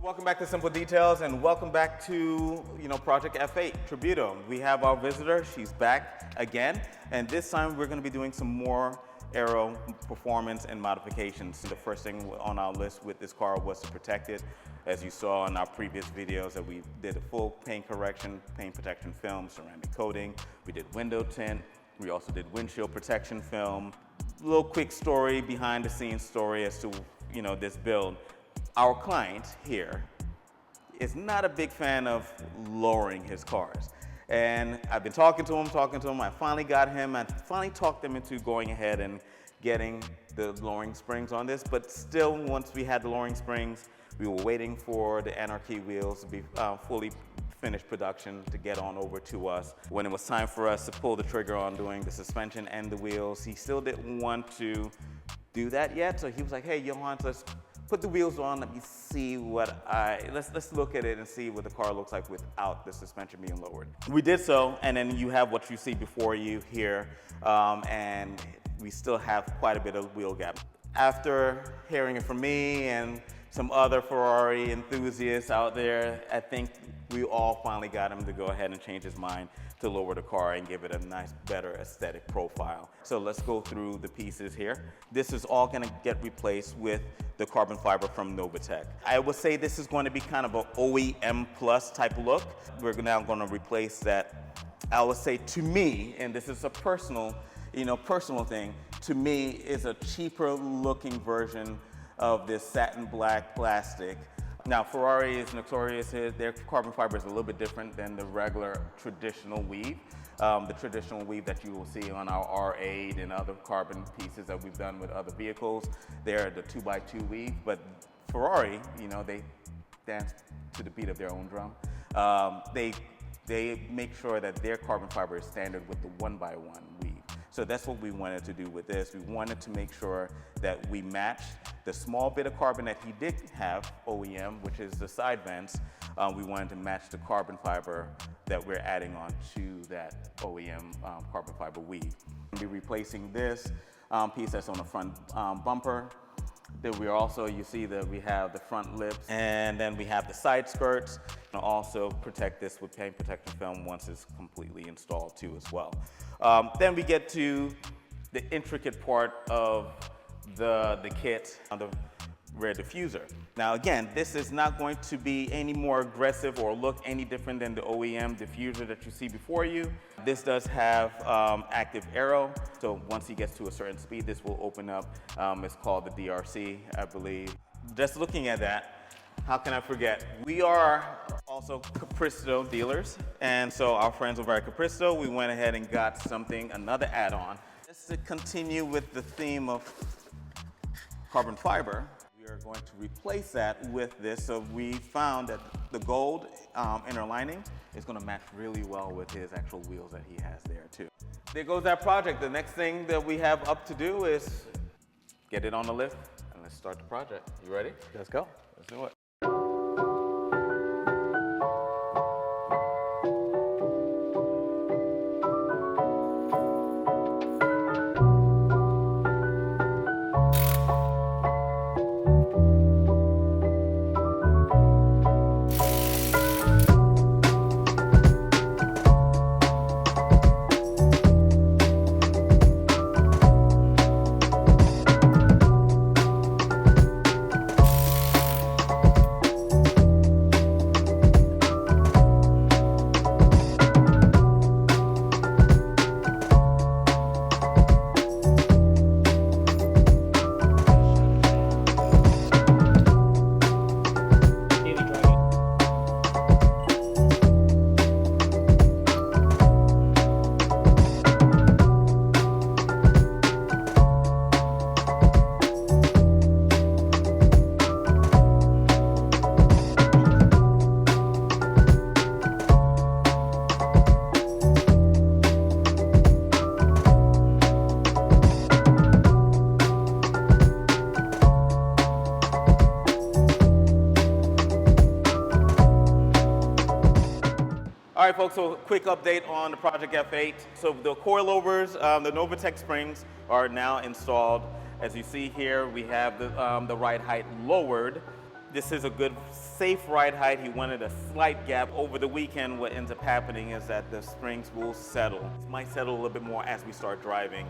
Welcome back to Simple Details, and welcome back to Project F8 Tributo. We have our visitor. She's back again, and this time we're going to be doing some more aero performance and modifications. The first thing on our list with this car was to protect it. As you saw in our previous videos, that we did a full paint correction, paint protection film, ceramic coating. We did window tint. We also did windshield protection film. A little quick story, behind the scenes story as to this build. Our client here is not a big fan of lowering his cars. And I've been talking to him. I finally got him. I finally talked him into going ahead and getting the lowering springs on this. But still, once we had the lowering springs, we were waiting for the Anarchy wheels to be fully finished production to get on over to us. When it was time for us to pull the trigger on doing the suspension and the wheels, he still didn't want to do that yet. So he was like, hey, Johan, let's put the wheels on, let me see let's look at it and see what the car looks like without the suspension being lowered. We did so, and then you have what you see before you here, and we still have quite a bit of wheel gap. After hearing it from me and some other Ferrari enthusiasts out there, I think we all finally got him to go ahead and change his mind to lower the car and give it a nice, better aesthetic profile. So let's go through the pieces here. This is all gonna get replaced with the carbon fiber from Novatech. I would say this is going to be kind of an OEM plus type look. We're now gonna replace that. I would say, to me, and this is a personal thing, to me is a cheaper looking version of this satin black plastic. Now, Ferrari is notorious. Their carbon fiber is a little bit different than the regular traditional weave. The traditional weave that you will see on our R8 and other carbon pieces that we've done with other vehicles. They're the 2x2 weave, but Ferrari, they dance to the beat of their own drum. They make sure that their carbon fiber is standard with the 1x1 weave. So that's what we wanted to do with this. We wanted to make sure that we match the small bit of carbon that he did have, OEM, which is the side vents. We wanted to match the carbon fiber that we're adding on to that OEM carbon fiber weave. We'll be replacing this piece that's on the front bumper. Then we also, you see that we have the front lips, and then we have the side skirts. And also protect this with paint protection film once it's completely installed too as well. Then we get to the intricate part of the kit, the rear diffuser. Now again, this is not going to be any more aggressive or look any different than the OEM diffuser that you see before you. This does have active aero, so once he gets to a certain speed, this will open up. It's called the DRC, I believe. Just looking at that, how can I forget? We are also Capristo dealers, and so our friends over at Capristo, we went ahead and got another add-on. Just to continue with the theme of carbon fiber, we are going to replace that with this. So we found that the gold inner lining is going to match really well with his actual wheels that he has there too. There goes that project. The next thing that we have up to do is get it on the lift, and let's start the project. You ready? Let's go. Let's do it. right, folks, so quick update on the Project F8. So the coilovers, the Novatech springs are now installed. As you see here, we have the ride height lowered. This is a good, safe ride height. He wanted a slight gap. Over the weekend, what ends up happening is that the springs will settle. It might settle a little bit more as we start driving.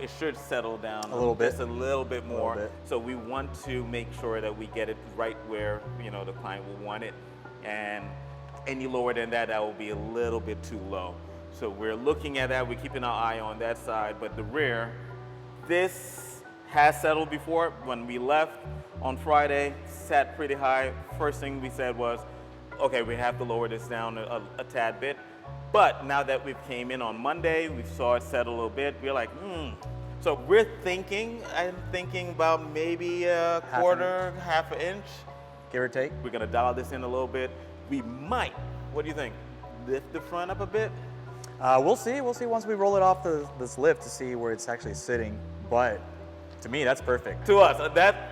It should settle down a little bit, just a little bit more. So we want to make sure that we get it right where the client will want it, and any lower than that, that will be a little bit too low. So we're looking at that. We're keeping our eye on that side. But the rear, this has settled before. When we left on Friday, sat pretty high. First thing we said was, okay, we have to lower this down a tad bit. But now that we came in on Monday, we saw it settle a little bit. We're like, So I'm thinking about maybe a quarter, half an inch. Give or take. We're gonna dial this in a little bit. We might, what do you think? Lift the front up a bit? We'll see once we roll it off this lift to see where it's actually sitting. But to me, that's perfect. To us,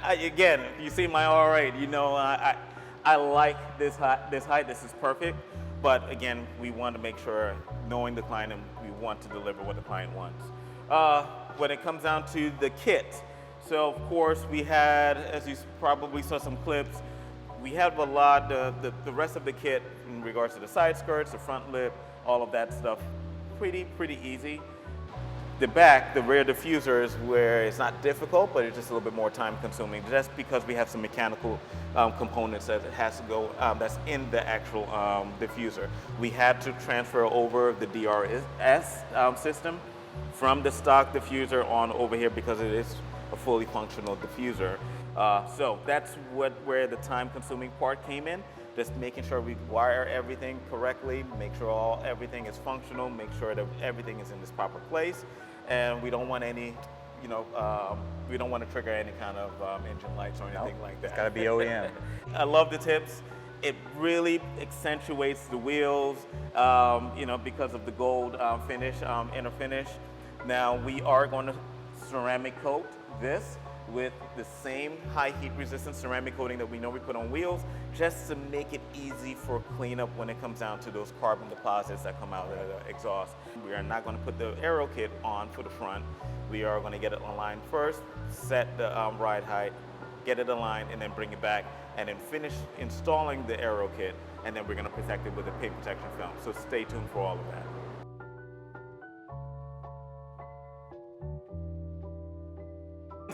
again, you see my R8, I like this height. This is perfect. But again, we want to make sure, knowing the client, and we want to deliver what the client wants. When it comes down to the kit, so of course we had, as you probably saw some clips, we have a lot, the rest of the kit in regards to the side skirts, the front lip, all of that stuff, pretty easy. The back, the rear diffuser is where it's not difficult, but it's just a little bit more time consuming. Just because we have some mechanical components that it has to go, that's in the actual diffuser. We had to transfer over the DRS system from the stock diffuser on over here because it is a fully functional diffuser. So that's where the time-consuming part came in. Just making sure we wire everything correctly, make sure everything is functional, make sure that everything is in its proper place, and we don't want any, we don't want to trigger any kind of engine lights or anything like that. It's got to be OEM. I love the tips. It really accentuates the wheels, because of the gold finish, inner finish. Now we are going to ceramic coat this with the same high heat resistant ceramic coating that we know we put on wheels, just to make it easy for cleanup when it comes down to those carbon deposits that come out of the exhaust. We are not going to put the aero kit on for the front. We are going to get it aligned first, set the ride height, get it aligned, and then bring it back, and then finish installing the aero kit, and then we're going to protect it with a paint protection film. So stay tuned for all of that.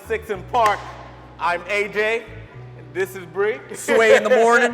Six in Park. I'm AJ. This is Bree. Sway in the morning.